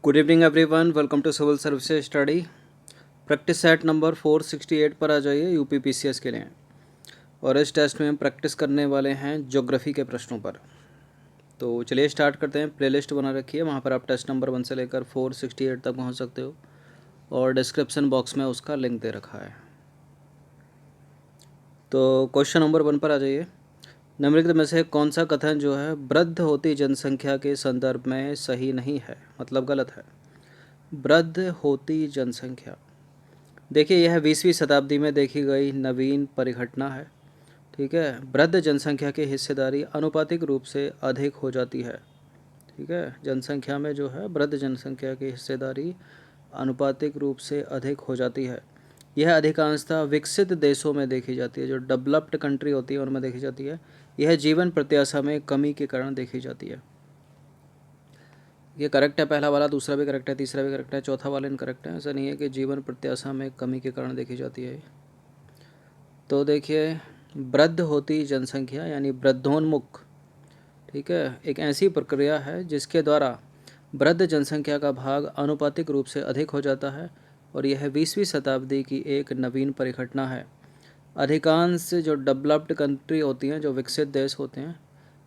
Good evening everyone, welcome to civil services study. Practice set number 468 पर आ जाइए UP PCS के लिए। और इस टेस्ट में हम प्रैक्टिस करने वाले हैं ज्योग्राफी के प्रश्नों पर। तो चलिए स्टार्ट करते हैं। प्लेलिस्ट बना रखी है, वहाँ पर आप टेस्ट नंबर 1 से लेकर 468 तक पहुँच सकते हो और डिस्क्रिप्शन बॉक्स में उसका लिंक दे रखा है। तो क्वेश्चन नंबर 1 पर आ जाइए। निम्नलिखित में से कौन सा कथन जो है वृद्ध होती जनसंख्या के संदर्भ में सही नहीं है, मतलब गलत है। वृद्ध होती जनसंख्या, देखिए यह 20वीं शताब्दी में देखी गई नवीन परिघटना है। ठीक है, वृद्ध जनसंख्या की हिस्सेदारी आनुपातिक रूप से अधिक हो जाती है। ठीक है, जनसंख्या में जो है वृद्ध जनसंख्या की हिस्सेदारी आनुपातिक रूप से अधिक हो जाती है। यह अधिकांशतः विकसित देशों में देखी जाती है, जो डेवलप्ड कंट्री होती है उनमें देखी जाती है। यह जीवन प्रत्याशा में कमी के कारण देखी जाती है। ये करेक्ट है, पहला वाला, दूसरा भी करेक्ट है, तीसरा भी करेक्ट है, चौथा वाला इनकरेक्ट है। ऐसा नहीं है कि जीवन प्रत्याशा में कमी के कारण देखी जाती है। तो देखिए, वृद्ध होती जनसंख्या यानी वृद्धोन्मुख, ठीक है, एक ऐसी प्रक्रिया है जिसके द्वारा वृद्ध जनसंख्या का भाग आनुपातिक रूप से अधिक हो जाता है और यह 20वीं शताब्दी की एक नवीन परिघटना है। अधिकांश जो डेवलप्ड कंट्री होती हैं, जो विकसित देश होते हैं,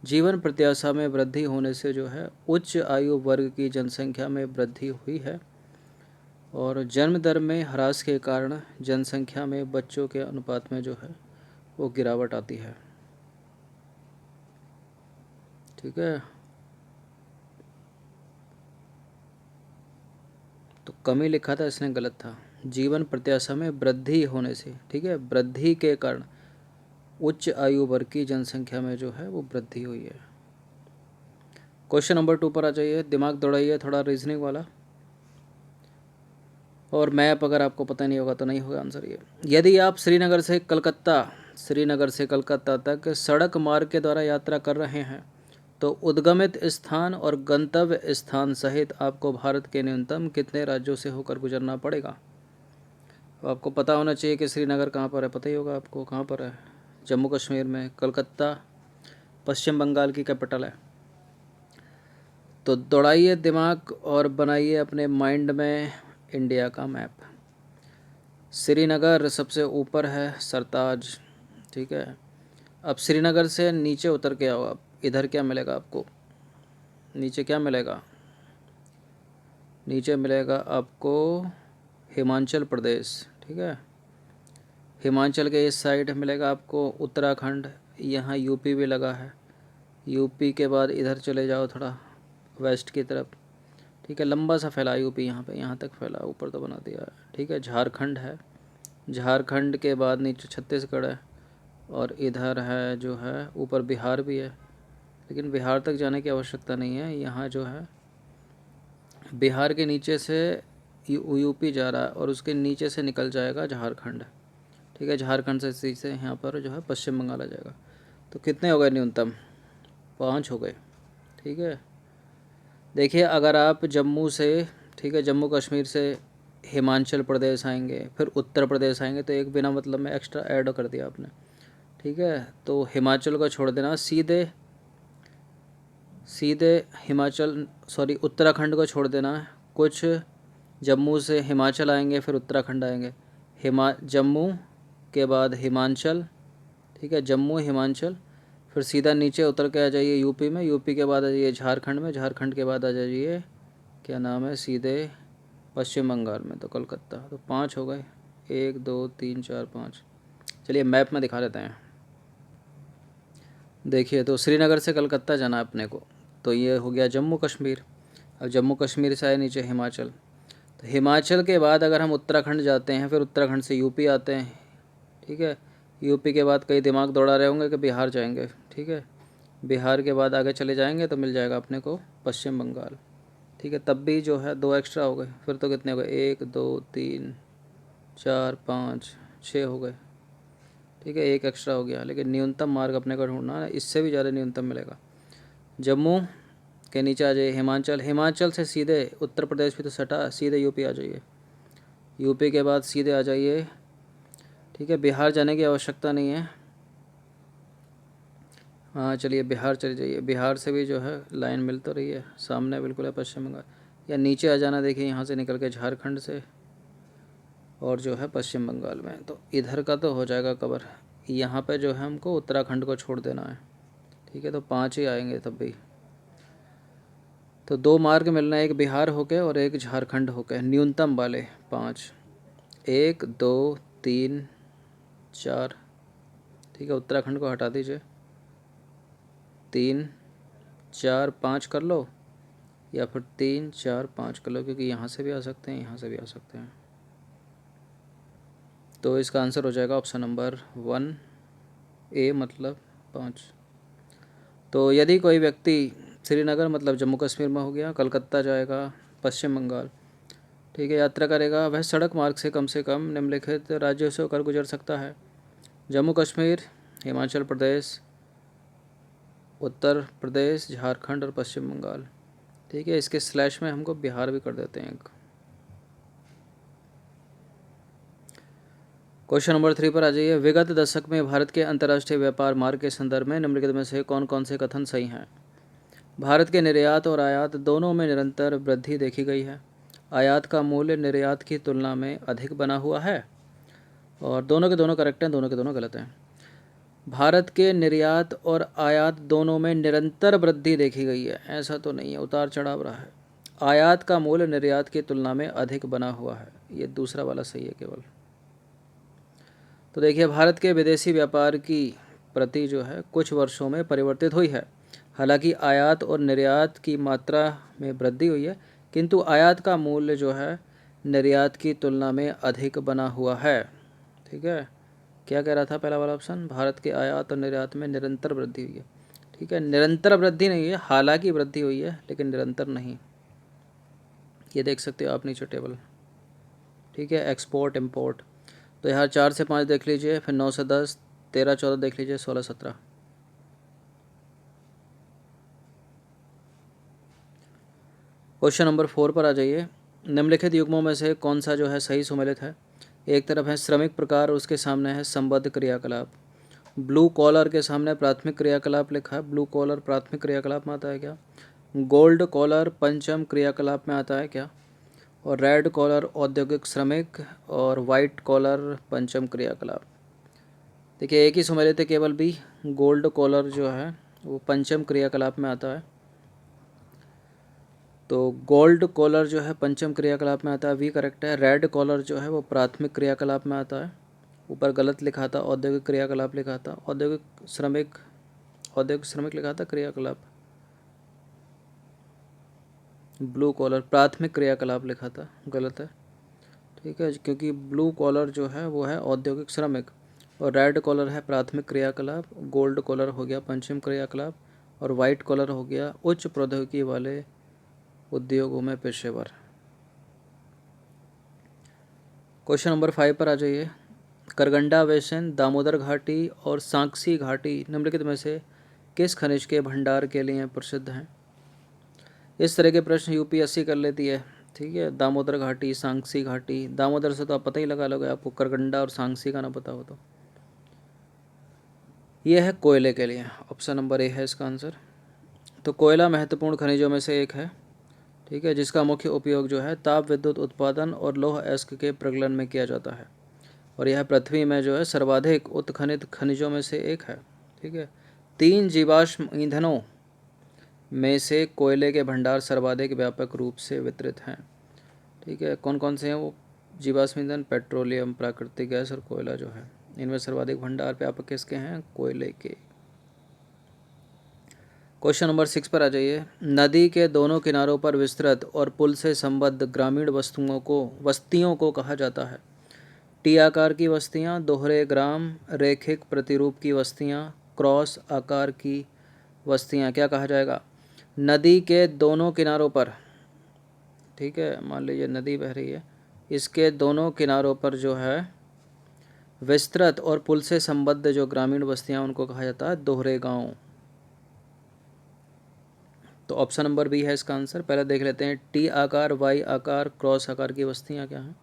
जीवन प्रत्याशा में वृद्धि होने से जो है उच्च आयु वर्ग की जनसंख्या में वृद्धि हुई है और जन्म दर में ह्रास के कारण जनसंख्या में बच्चों के अनुपात में जो है वो गिरावट आती है। ठीक है, तो कमी लिखा था, इसने गलत था। जीवन प्रत्याशा में वृद्धि होने से, ठीक है, वृद्धि के कारण उच्च आयु वर्ग की जनसंख्या में जो है वो वृद्धि हुई है। क्वेश्चन नंबर 2 पर आ जाइए। दिमाग दौड़ाइए थोड़ा, रीजनिंग वाला। और मैप अगर आपको पता नहीं होगा तो नहीं होगा आंसर ये। यदि आप श्रीनगर से कलकत्ता तक सड़क मार्ग के द्वारा यात्रा कर रहे हैं तो उद्गमित स्थान और गंतव्य स्थान सहित आपको भारत के न्यूनतम कितने राज्यों से होकर गुजरना पड़ेगा। तो आपको पता होना चाहिए कि श्रीनगर कहाँ पर है, पता ही होगा आपको कहाँ पर है। जम्मू कश्मीर में। कलकत्ता पश्चिम बंगाल की कैपिटल है। तो दौड़ाइए दिमाग और बनाइए अपने माइंड में इंडिया का मैप। श्रीनगर सबसे ऊपर है, सरताज। ठीक है, अब श्रीनगर से नीचे उतर के आओ आप। इधर क्या मिलेगा आपको, नीचे क्या मिलेगा, नीचे मिलेगा आपको हिमाचल प्रदेश। ठीक है, हिमाचल के इस साइड मिलेगा आपको उत्तराखंड। यहाँ यूपी भी लगा है। यूपी के बाद इधर चले जाओ थोड़ा वेस्ट की तरफ। ठीक है, लंबा सा फैला यूपी, यहाँ पे यहाँ तक फैला, ऊपर तो बना दिया है। ठीक है, झारखंड है। झारखंड के बाद नीचे छत्तीसगढ़ है और इधर है जो है ऊपर बिहार भी है, लेकिन बिहार तक जाने की आवश्यकता नहीं है। यहाँ जो है बिहार के नीचे से यूपी जा रहा है और उसके नीचे से निकल जाएगा झारखंड। ठीक है, झारखंड से सीधे यहाँ पर जो है पश्चिम बंगाल आ जाएगा। तो कितने हो गए न्यूनतम, 5 हो गए। ठीक है, देखिए अगर आप जम्मू से, ठीक है, जम्मू कश्मीर से हिमाचल प्रदेश आएंगे, फिर उत्तर प्रदेश आएंगे, तो एक बिना मतलब में एक्स्ट्रा ऐड कर दिया आपने। ठीक है, तो हिमाचल को छोड़ देना, सीधे सीधे हिमाचल, सॉरी उत्तराखंड को छोड़ देना है। कुछ जम्मू से हिमाचल आएंगे, फिर उत्तराखंड आएंगे। जम्मू के बाद हिमाचल, ठीक है, जम्मू हिमाचल, फिर सीधा नीचे उतर के आ जाइए यूपी में। यूपी के बाद आ जाइए झारखंड में। झारखंड के बाद आ जाइए, क्या नाम है, सीधे पश्चिम बंगाल में, तो कलकत्ता। तो 5 हो गए, 1 2 3 4 5। चलिए मैप में दिखा देते हैं। देखिए, तो श्रीनगर से कलकत्ता जाना है अपने को, तो ये हो गया जम्मू कश्मीर। अब जम्मू कश्मीर से आए नीचे हिमाचल, तो हिमाचल के बाद अगर हम उत्तराखंड जाते हैं, फिर उत्तराखंड से यूपी आते हैं। ठीक है, यूपी के बाद कई दिमाग दौड़ा रहे होंगे कि बिहार जाएंगे। ठीक है, बिहार के बाद आगे चले जाएंगे तो मिल जाएगा अपने को पश्चिम बंगाल। ठीक है, तब भी जो है 2 एक्स्ट्रा हो गए, फिर तो कितने हो गए, 1 2 3 4 5 6 हो गए। ठीक है, 1 एक्स्ट्रा हो गया, लेकिन न्यूनतम मार्ग अपने को ढूंढना है, इससे भी ज़्यादा न्यूनतम मिलेगा। जम्मू के नीचे आ जाइए हिमाचल। हिमाचल से सीधे उत्तर प्रदेश भी तो सटा, सीधे यूपी आ जाइए। यूपी के बाद सीधे आ जाइए, ठीक है, बिहार जाने की आवश्यकता नहीं है। हाँ चलिए बिहार चले जाइए। बिहार से भी जो है लाइन मिल तो रही है, सामने बिल्कुल है पश्चिम बंगाल। या नीचे आ जाना, देखिए यहाँ से निकल के झारखंड से और जो है पश्चिम बंगाल में, तो इधर का तो हो जाएगा कवर। यहाँ पे जो है हमको उत्तराखंड को छोड़ देना है, ठीक है। तो 5 ही आएंगे तब भी। तो 2 मार्ग मिलना है, एक बिहार होके और एक झारखंड होके, न्यूनतम वाले 5, 1 2 3 4, ठीक है। उत्तराखंड को हटा दीजिए, 3 4 5 कर लो, या फिर 3 4 5 कर लो, क्योंकि यहाँ से भी आ सकते हैं, यहाँ से भी आ सकते हैं। तो इसका आंसर हो जाएगा ऑप्शन नंबर 1 ए, मतलब 5। तो यदि कोई व्यक्ति श्रीनगर मतलब जम्मू कश्मीर में हो गया, कलकत्ता जाएगा पश्चिम बंगाल, ठीक है, यात्रा करेगा, वह सड़क मार्ग से कम निम्नलिखित राज्यों से होकर गुजर सकता है: जम्मू कश्मीर, हिमाचल प्रदेश, उत्तर प्रदेश, झारखंड और पश्चिम बंगाल, ठीक है। इसके स्लैश में हमको बिहार भी कर देते हैं एक। क्वेश्चन नंबर 3 पर आ जाइए। विगत दशक में भारत के अंतर्राष्ट्रीय व्यापार मार्ग के संदर्भ में निम्नलिखित में से कौन कौन से कथन सही हैं? भारत के निर्यात और आयात दोनों में निरंतर वृद्धि देखी गई है। आयात का मूल्य निर्यात की तुलना में अधिक बना हुआ है। और दोनों के दोनों करेक्ट हैं, दोनों के दोनों गलत हैं। भारत के निर्यात और आयात दोनों में निरंतर वृद्धि देखी गई है, ऐसा तो नहीं है, उतार चढ़ाव रहा है। आयात का मूल्य निर्यात की तुलना में अधिक बना हुआ है, ये दूसरा वाला सही है केवल। तो देखिए, भारत के विदेशी व्यापार की प्रति जो है कुछ वर्षों में परिवर्तित हुई है। हालांकि आयात और निर्यात की मात्रा में वृद्धि हुई है, किंतु आयात का मूल्य जो है निर्यात की तुलना में अधिक बना हुआ है, ठीक है। क्या कह रहा था पहला वाला ऑप्शन? भारत के आयात और निर्यात में निरंतर वृद्धि हुई है, ठीक है। निरंतर वृद्धि नहीं है, हालांकि वृद्धि हुई है लेकिन निरंतर नहीं। ये देख सकते हो आप नीचे टेबल, ठीक है। एक्सपोर्ट इम्पोर्ट, तो यहाँ 4 से 5 देख लीजिए, फिर 9 से 10, 13 14 देख लीजिए, 16 17। क्वेश्चन नंबर 4 पर आ जाइए। निम्नलिखित युग्मों में से कौन सा जो है सही सुमेलित है? एक तरफ है श्रमिक प्रकार, उसके सामने है संबद्ध क्रियाकलाप। ब्लू कॉलर के सामने प्राथमिक क्रियाकलाप लिखा है, ब्लू कॉलर प्राथमिक क्रियाकलाप में आता है क्या? गोल्ड कॉलर पंचम क्रियाकलाप में आता है क्या? और रेड कॉलर औद्योगिक श्रमिक, और वाइट कॉलर पंचम क्रियाकलाप। देखिए, एक ही सुमेलित है केवल भी, गोल्ड कॉलर जो है वो पंचम क्रियाकलाप में आता है। तो गोल्ड कॉलर जो है पंचम क्रियाकलाप में आता है, वी करेक्ट है। रेड कॉलर जो है वो प्राथमिक क्रियाकलाप में आता है, ऊपर गलत लिखा था, औद्योगिक क्रियाकलाप लिखा था, औद्योगिक श्रमिक लिखा था क्रियाकलाप। ब्लू कॉलर प्राथमिक क्रियाकलाप लिखा था, गलत है, ठीक है, क्योंकि ब्लू कॉलर जो है वो है औद्योगिक श्रमिक, और रेड कॉलर है प्राथमिक क्रियाकलाप, गोल्ड कॉलर हो गया पंचम क्रियाकलाप, और वाइट कॉलर हो गया उच्च प्रौद्योगिकी वाले उद्योगों में पेशेवर। क्वेश्चन नंबर 5 पर आ जाइए। करगंडा बेसिन, दामोदर घाटी और सांक्सी घाटी निम्नलिखित में से किस खनिज के भंडार के लिए प्रसिद्ध हैं? इस तरह के प्रश्न यूपीएससी कर लेती है, ठीक है। दामोदर घाटी, सांक्सी घाटी, दामोदर से तो आप पता ही लगा लोगे, आपको करगंडा और सांक्सी का ना पता हो तो। यह है कोयले के लिए, ऑप्शन नंबर ए है इसका आंसर। तो कोयला महत्वपूर्ण खनिजों में से एक है, ठीक है, जिसका मुख्य उपयोग जो है ताप विद्युत उत्पादन और लौह अयस्क के प्रगलन में किया जाता है, और यह पृथ्वी में जो है सर्वाधिक उत्खनित खनिजों में से एक है, ठीक है। 3 जीवाश्म ईंधनों में से कोयले के भंडार सर्वाधिक व्यापक रूप से वितरित हैं, ठीक है। कौन कौन से हैं वो जीवाश्म ईंधन? पेट्रोलियम, प्राकृतिक गैस और कोयला जो है, इनमें सर्वाधिक भंडार व्यापक किसके हैं? कोयले के। क्वेश्चन नंबर 6 पर आ जाइए। नदी के दोनों किनारों पर विस्तृत और पुल से संबद्ध ग्रामीण बस्तियों को कहा जाता है? टी आकार की बस्तियाँ, दोहरे ग्राम, रैखिक प्रतिरूप की बस्तियाँ, क्रॉस आकार की बस्तियाँ, क्या कहा जाएगा? नदी के दोनों किनारों पर, ठीक है, मान लीजिए नदी बह रही है, इसके दोनों किनारों पर जो है विस्तृत और पुल से संबद्ध जो ग्रामीण बस्तियाँ उनको कहा जाता है दोहरे गांव। तो ऑप्शन नंबर बी है इसका आंसर। पहले देख लेते हैं, टी आकार, वाई आकार, क्रॉस आकार की बस्तियाँ क्या हैं?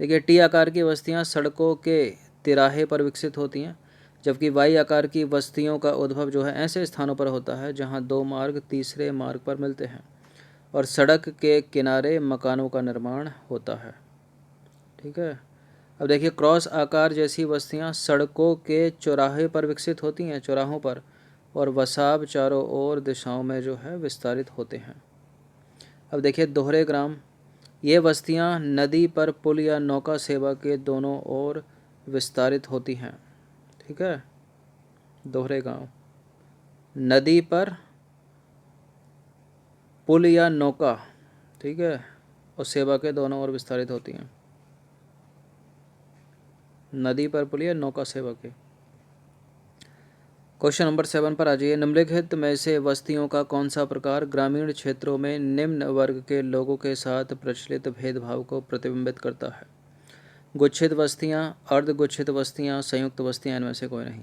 देखिए, टी आकार की बस्तियाँ सड़कों के तिराहे पर विकसित होती हैं, जबकि वाई आकार की बस्तियों का उद्भव जो है ऐसे स्थानों पर होता है जहाँ 2 मार्ग तीसरे मार्ग पर मिलते हैं, और सड़क के किनारे मकानों का निर्माण होता है। ठीक है। अब देखिए, क्रॉस आकार जैसी बस्तियां सड़कों के चौराहे पर विकसित होती हैं, चौराहों पर, और वसाब चारों ओर दिशाओं में जो है विस्तारित होते हैं। अब देखिए, दोहरे ग्राम, ये बस्तियां नदी पर पुल या नौका सेवा के दोनों ओर विस्तारित होती हैं। ठीक है। दोहरे गांव नदी पर पुल या नौका, ठीक है, और सेवा के दोनों ओर विस्तारित होती हैं। नदी पर पुल या नौका सेवा के। क्वेश्चन नंबर 7 पर आ जाइए। निम्नलिखित में से बस्तियों का कौन सा प्रकार ग्रामीण क्षेत्रों में निम्न वर्ग के लोगों के साथ प्रचलित भेदभाव को प्रतिबिंबित करता है? गुच्छित बस्तियां, अर्धगुच्छित बस्तियां, संयुक्त बस्तियां, इनमें से कोई नहीं।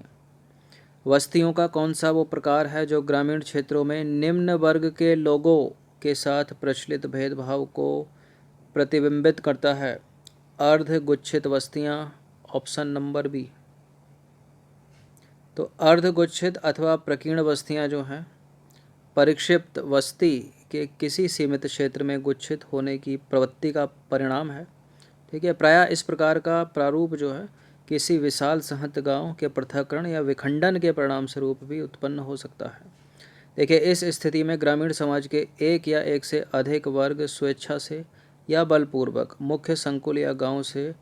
बस्तियों का कौन सा वो प्रकार है जो ग्रामीण क्षेत्रों में निम्न वर्ग के लोगों के साथ प्रचलित भेदभाव को प्रतिबिंबित करता है? अर्धगुच्छित बस्तियां, ऑप्शन नंबर बी। तो अर्धगुच्छित अथवा प्रकीर्ण बस्तियां जो हैं, परिक्षिप्त बस्ती के किसी सीमित क्षेत्र में गुच्छित होने की प्रवृत्ति का परिणाम है। ठीक है। प्रायः इस प्रकार का प्रारूप जो है किसी विशाल सहत गांव के पृथक्करण या विखंडन के परिणाम स्वरूप भी उत्पन्न हो सकता है। देखिए, इस स्थिति में ग्रामीण समाज के एक या एक से अधिक वर्ग स्वेच्छा से या बलपूर्वक मुख्य संकुल या गांव से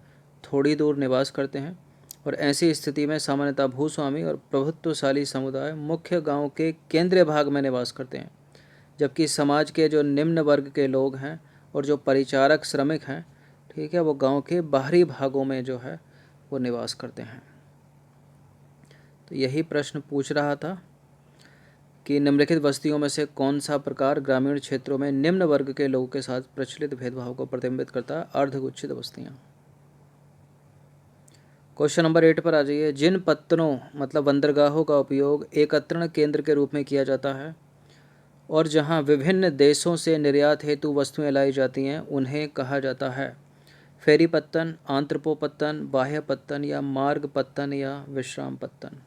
थोड़ी दूर निवास करते हैं, और ऐसी स्थिति में सामान्यतः भूस्वामी और प्रभुत्वशाली समुदाय मुख्य गांव के केंद्रीय भाग में निवास करते हैं, जबकि समाज के जो निम्न वर्ग के लोग हैं और जो परिचारक श्रमिक हैं, ठीक है, वो गांव के बाहरी भागों में जो है वो निवास करते हैं। तो यही प्रश्न पूछ रहा था कि निम्नलिखित बस्तियों में से कौन सा प्रकार ग्रामीण क्षेत्रों में निम्न वर्ग के लोगों के साथ प्रचलित भेदभाव को प्रतिबिंबित करता है? अर्धगुच्छित बस्तियां। क्वेश्चन नंबर 8 पर आ जाइए। जिन पत्तनों मतलब बंदरगाहों का उपयोग एकत्रण केंद्र के रूप में किया जाता है और जहां विभिन्न देशों से निर्यात हेतु वस्तुएं लाई जाती हैं, उन्हें कहा जाता है फेरी पत्तन, आंत्रपो पत्तन, बाह्य पत्तन, या मार्ग पत्तन, या विश्राम पत्तन।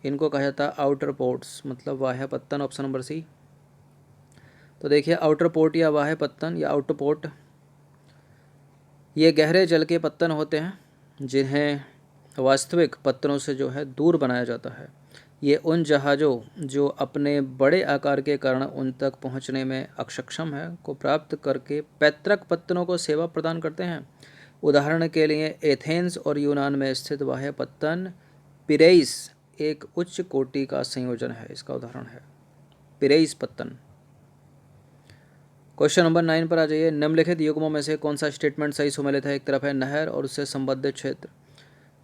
इनको कहा जाता है आउटर पोर्ट्स, मतलब बाह्य पत्तन, ऑप्शन नंबर सी। तो देखिए, आउटर पोर्ट या बाह्य पत्तन या आउटर पोर्ट, ये गहरे जल के पत्तन होते हैं जिन्हें वास्तविक पत्तनों से जो है दूर बनाया जाता है। ये उन जहाज़ों जो अपने बड़े आकार के कारण उन तक पहुंचने में अक्षम है को प्राप्त करके पैतृक पत्तनों को सेवा प्रदान करते हैं। उदाहरण के लिए एथेंस और यूनान में स्थित बाह्य पत्तन पिरेइस एक उच्च कोटि का संयोजन है। इसका उदाहरण है पिरेइस पत्तन। क्वेश्चन नंबर 9 पर आ जाइए। निम्नलिखित युग्मों में से कौन सा स्टेटमेंट सही सुमेलित है? एक तरफ है नहर और उससे संबंधित क्षेत्र,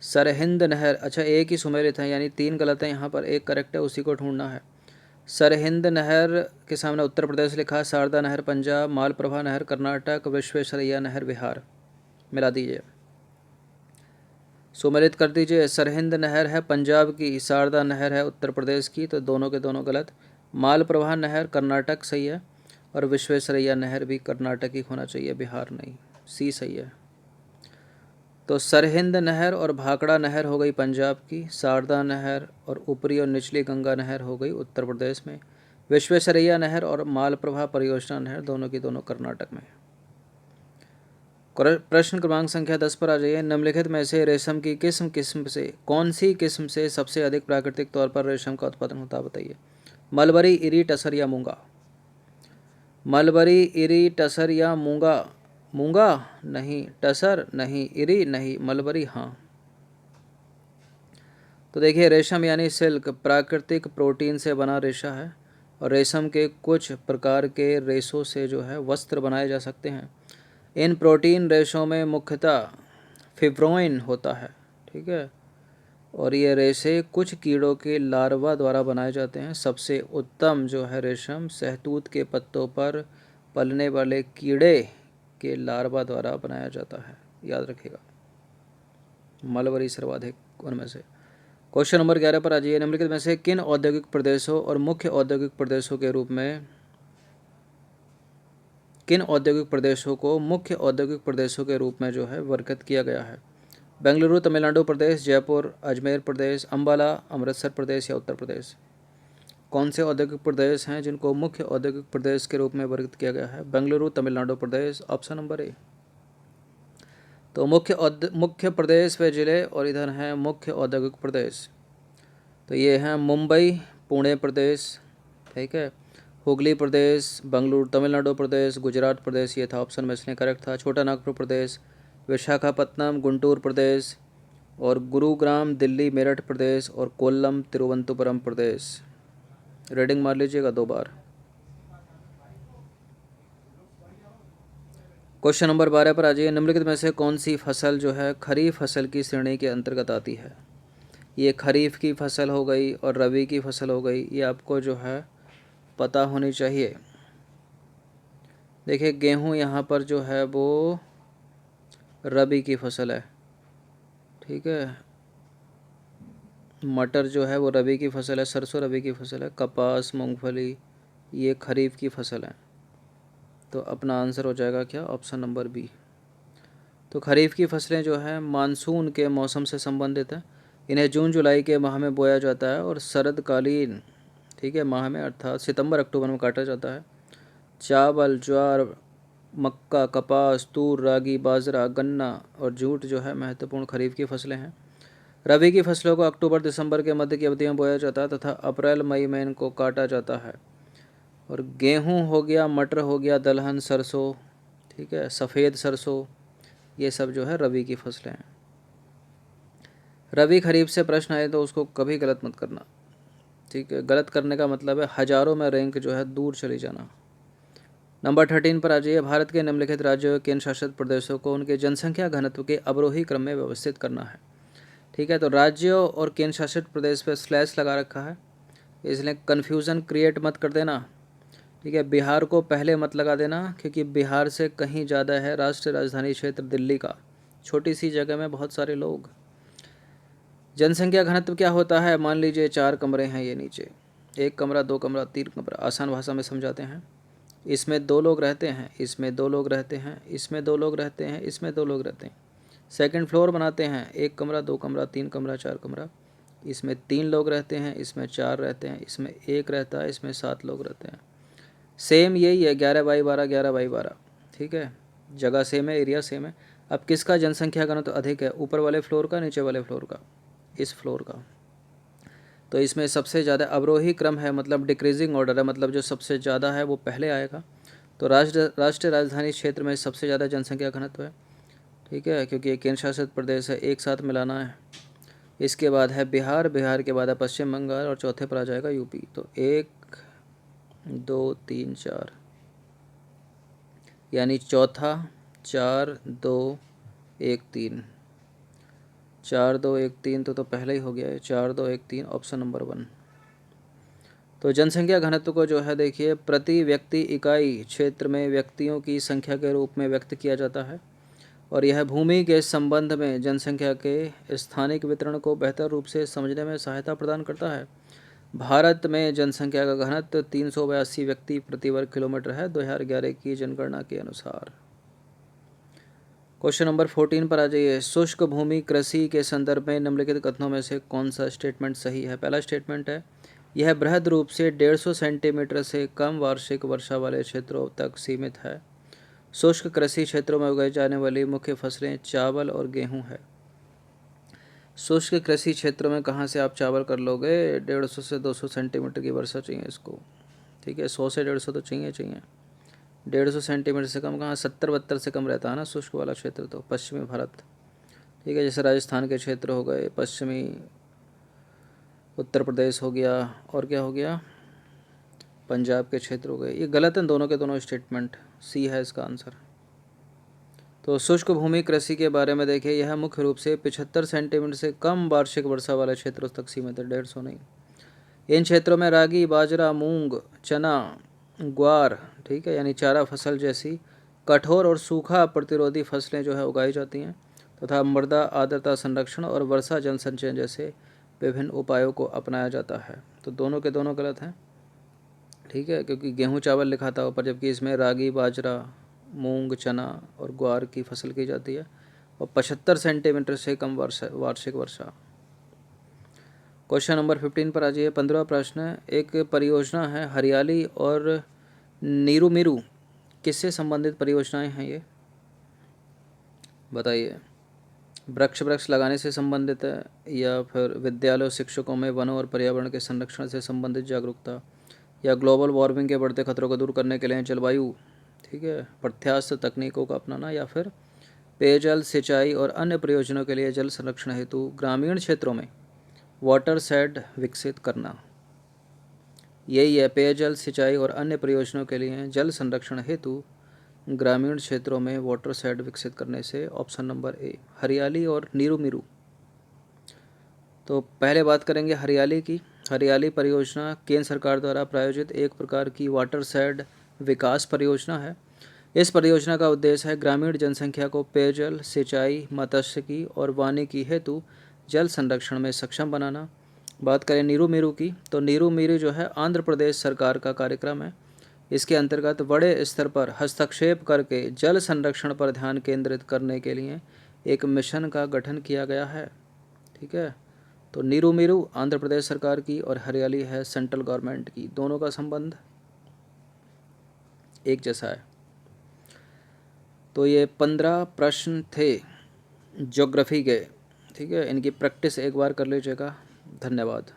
सरहिंद नहर। अच्छा, एक ही सुमेलित है, यानी 3 गलत है यहाँ पर, एक करेक्ट है, उसी को ढूंढना है। सरहिंद नहर के सामने उत्तर प्रदेश लिखा है, शारदा नहर पंजाब, मालप्रभा नहर कर्नाटक, विश्वेश्वरैया नहर बिहार। मिला दीजिए, सुमेलित कर दीजिए। सरहिंद नहर है पंजाब की, शारदा नहर है उत्तर प्रदेश की, तो दोनों के दोनों गलत। मालप्रभा नहर कर्नाटक सही है, और विश्वेश्वरैया नहर भी कर्नाटक ही होना चाहिए, बिहार नहीं। सी सही है। तो सरहिंद नहर और भाखड़ा नहर हो गई पंजाब की, शारदा नहर और ऊपरी और निचली गंगा नहर हो गई उत्तर प्रदेश में, विश्वेश्वरैया नहर और मालप्रभा परियोजना नहर दोनों की दोनों कर्नाटक में। प्रश्न क्रमांक संख्या 10 पर आ जाइए। निम्नलिखित में से रेशम की किस्म से कौन सी किस्म से सबसे अधिक प्राकृतिक तौर पर रेशम का उत्पादन होता है? बताइए। मलबरी, इरी, टसर या मूंगा? मलबरी, इरी, टसर या मूंगा? मूंगा नहीं, टसर नहीं, इरी नहीं, मलबरी हाँ। तो देखिए, रेशम यानी सिल्क प्राकृतिक प्रोटीन से बना रेशा है, और रेशम के कुछ प्रकार के रेशों से जो है वस्त्र बनाए जा सकते हैं। इन प्रोटीन रेशों में मुख्यतः फिब्रोइन होता है, ठीक है, और ये रेशे कुछ कीड़ों के लार्वा द्वारा बनाए जाते हैं। सबसे उत्तम जो है रेशम सहतूत के पत्तों पर पलने वाले कीड़े के लार्वा द्वारा बनाया जाता है, याद रखिएगा। मलबरी सर्वाधिक उनमें से। क्वेश्चन नंबर 11 पर आ जाइए। निम्नलिखित में से किन औद्योगिक प्रदेशों और मुख्य औद्योगिक प्रदेशों के रूप में किन औद्योगिक प्रदेशों को मुख्य औद्योगिक प्रदेशों के रूप में जो है वर्गीकृत किया गया है? बेंगलुरु तमिलनाडु प्रदेश, जयपुर अजमेर प्रदेश, अम्बाला अमृतसर प्रदेश, या उत्तर प्रदेश? कौन से औद्योगिक प्रदेश हैं जिनको मुख्य औद्योगिक प्रदेश के रूप में वर्गीकृत किया गया है? बेंगलुरु तमिलनाडु प्रदेश, ऑप्शन नंबर ए। तो मुख्य प्रदेश व जिले और इधर हैं मुख्य औद्योगिक प्रदेश। तो ये हैं मुंबई, पुणे प्रदेश, ठीक है, हुगली प्रदेश, बेंगलुरु तमिलनाडु प्रदेश, गुजरात प्रदेश, ये था ऑप्शन में इसने करेक्ट था। छोटा नागपुर प्रदेश, विशाखापत्तनम गुंटूर प्रदेश, और गुरुग्राम दिल्ली मेरठ प्रदेश, और कोल्लम तिरुवनंतपुरम प्रदेश। रीडिंग मार लीजिएगा 2 बार। क्वेश्चन नंबर 12 पर आ जाइए। निम्नलिखित में से कौन सी फसल जो है खरीफ फसल की श्रेणी के अंतर्गत आती है? ये खरीफ की फसल हो गई और रबी की फसल हो गई, ये आपको जो है पता होनी चाहिए। देखिए गेहूं यहाँ पर जो है वो रबी की फसल है, ठीक है, मटर जो है वो रबी की फसल है, सरसों रबी की फसल है, कपास मूंगफली ये खरीफ की फसल है। तो अपना आंसर हो जाएगा क्या? Option number B. तो खरीफ की फसलें जो है मानसून के मौसम से संबंधित है। इन्हें जून जुलाई के माह में बोया जाता है और शरदकालीन, ठीक है, माह में अर्थात सितंबर अक्टूबर में काटा जाता है। चावल, ज्वार, मक्का, कपास, तूर, रागी, बाजरा, गन्ना और जूट जो है महत्वपूर्ण खरीफ की फसलें हैं। रबी की फसलों को अक्टूबर दिसंबर के मध्य की अवधि में बोया जाता है तथा अप्रैल मई में इनको काटा जाता है। और गेहूं हो गया, मटर हो गया, दलहन, सरसों, ठीक है, सफ़ेद सरसों, ये सब जो है रबी की फसलें हैं। रबी खरीफ से प्रश्न आए तो उसको कभी गलत मत करना, ठीक है, गलत करने का मतलब है हज़ारों में रैंक जो है दूर चली जाना। नंबर 13 पर आ जाइए। भारत के निम्नलिखित राज्यों और केंद्र शासित प्रदेशों को उनके जनसंख्या घनत्व के अवरोही क्रम में व्यवस्थित करना है, ठीक है। तो राज्यों और केंद्र शासित प्रदेश पे स्लैश लगा रखा है, इसलिए कन्फ्यूज़न क्रिएट मत कर देना, ठीक है। बिहार को पहले मत लगा देना क्योंकि बिहार से कहीं ज़्यादा है राष्ट्रीय राजधानी क्षेत्र दिल्ली का, छोटी सी जगह में बहुत सारे लोग। जनसंख्या घनत्व क्या होता है? मान लीजिए 4 कमरे हैं ये नीचे, 1 कमरा, 2 कमरा, 3 कमरा, आसान भाषा में समझाते हैं। इसमें 2 लोग रहते हैं, इसमें 2 लोग रहते हैं, इसमें 2 लोग रहते हैं, इसमें 2 लोग रहते हैं। सेकंड फ्लोर बनाते हैं, 1 कमरा, 2 कमरा, 3 कमरा, 4 कमरा, इसमें 3 लोग रहते हैं, इसमें 4 रहते हैं, इसमें 1 रहता है, इसमें 7 लोग रहते हैं। सेम यही है 11/12, 11/12, ठीक है, जगह सेम है, एरिया सेम है। अब किसका जनसंख्या घनत्व अधिक है, ऊपर वाले फ्लोर का, नीचे वाले फ्लोर का? इस फ्लोर का। तो इसमें सबसे ज़्यादा अवरोही क्रम है, मतलब डिक्रीजिंग ऑर्डर है, मतलब जो सबसे ज़्यादा है वो पहले आएगा। तो राष्ट्रीय राजधानी क्षेत्र में सबसे ज़्यादा जनसंख्या घनत्व है, ठीक है, क्योंकि ये केंद्र शासित प्रदेश है, एक साथ मिलाना है। इसके बाद है बिहार, बिहार के बाद है पश्चिम बंगाल और चौथे पर आ जाएगा यूपी। तो 1 2 3 4 यानी चौथा 4 2 1 3, 4 2 1 3 तो पहले ही हो गया है, 4 2 1 3 ऑप्शन नंबर 1। तो जनसंख्या घनत्व को जो है देखिए प्रति व्यक्ति इकाई क्षेत्र में व्यक्तियों की संख्या के रूप में व्यक्त किया जाता है और यह भूमि के संबंध में जनसंख्या के स्थानिक वितरण को बेहतर रूप से समझने में सहायता प्रदान करता है। भारत में जनसंख्या का घनत्व 382 व्यक्ति प्रति वर्ग किलोमीटर है 2011 की जनगणना के अनुसार। क्वेश्चन नंबर 14 पर आ जाइए। शुष्क भूमि कृषि के संदर्भ में निम्नलिखित कथनों में से कौन सा स्टेटमेंट सही है? पहला स्टेटमेंट है यह बृहद रूप से 150 सेंटीमीटर से कम वार्षिक वर्षा वाले क्षेत्रों तक सीमित है। शुष्क कृषि क्षेत्रों में उगाई जाने वाली मुख्य फसलें चावल और गेहूं है। शुष्क कृषि क्षेत्रों में कहाँ से आप चावल कर लोगे? 150 से 200 सेंटीमीटर की वर्षा चाहिए इसको, ठीक है, 100 से 150 तो चाहिए। 150 सेंटीमीटर से कम कहाँ? 70-72 से कम रहता है ना शुष्क वाला क्षेत्र, तो पश्चिमी भारत, ठीक है, जैसे राजस्थान के क्षेत्र हो गए, पश्चिमी उत्तर प्रदेश हो गया, और क्या हो गया, पंजाब के क्षेत्र हो गए। ये गलत हैं दोनों के दोनों स्टेटमेंट, सी है इसका आंसर। तो शुष्क भूमि कृषि के बारे में देखिए, यह मुख्य रूप से 75 सेंटीमीटर से कम वार्षिक वर्षा वाले क्षेत्रों तक सीमित है, 150 नहीं। इन क्षेत्रों में रागी, बाजरा, मूंग, चना, ग्वार, ठीक है, यानी चारा फसल जैसी कठोर और सूखा प्रतिरोधी फसलें जो है उगाई जाती हैं तथा मृदा आर्द्रता संरक्षण और वर्षा जल संचयन जैसे विभिन्न उपायों को अपनाया जाता है। तो दोनों के दोनों गलत हैं, ठीक है, क्योंकि गेहूँ चावल लिखा था ऊपर, जबकि इसमें रागी, बाजरा, मूंग, चना और ग्वार की फसल की जाती है और 75 सेंटीमीटर से कम वार्षिक वर्षा। क्वेश्चन नंबर 15 पर आ जाइए। 15वां प्रश्न है, एक परियोजना है हरियाली और नीरू मीरू, किससे संबंधित परियोजनाएं हैं ये, बताइए। वृक्ष लगाने से संबंधित है, या फिर विद्यालयों शिक्षकों में वनों और पर्यावरण के संरक्षण से संबंधित जागरूकता, या ग्लोबल वार्मिंग के बढ़ते खतरों को दूर करने के लिए जलवायु, ठीक है, प्रत्यास्थ तकनीकों का अपनाना, या फिर पेयजल सिंचाई और अन्य प्रयोजनों के लिए जल संरक्षण हेतु ग्रामीण क्षेत्रों में वाटर शेड विकसित करना। यही है, पेयजल सिंचाई और अन्य प्रयोजनों के लिए जल संरक्षण हेतु ग्रामीण क्षेत्रों में वाटर शेड विकसित करने से ऑप्शन नंबर ए, हरियाली और नीरू मीरू। तो पहले बात करेंगे हरियाली की। हरियाली परियोजना केंद्र सरकार द्वारा प्रायोजित एक प्रकार की वाटर शेड विकास परियोजना है। इस परियोजना का उद्देश्य है ग्रामीण जनसंख्या को पेयजल सिंचाई, मत्स्यिकी और वानिकी हेतु जल संरक्षण में सक्षम बनाना। बात करें नीरू मीरू की, तो नीरू मीरू जो है आंध्र प्रदेश सरकार का कार्यक्रम है। इसके अंतर्गत बड़े स्तर पर हस्तक्षेप करके जल संरक्षण पर ध्यान केंद्रित करने के लिए एक मिशन का गठन किया गया है, ठीक है। तो नीरू मीरू आंध्र प्रदेश सरकार की और हरियाली है सेंट्रल गवर्नमेंट की, दोनों का संबंध एक जैसा है। तो ये 15 प्रश्न थे ज्योग्राफी के, ठीक है। इनकी प्रैक्टिस एक बार कर लीजिएगा। धन्यवाद।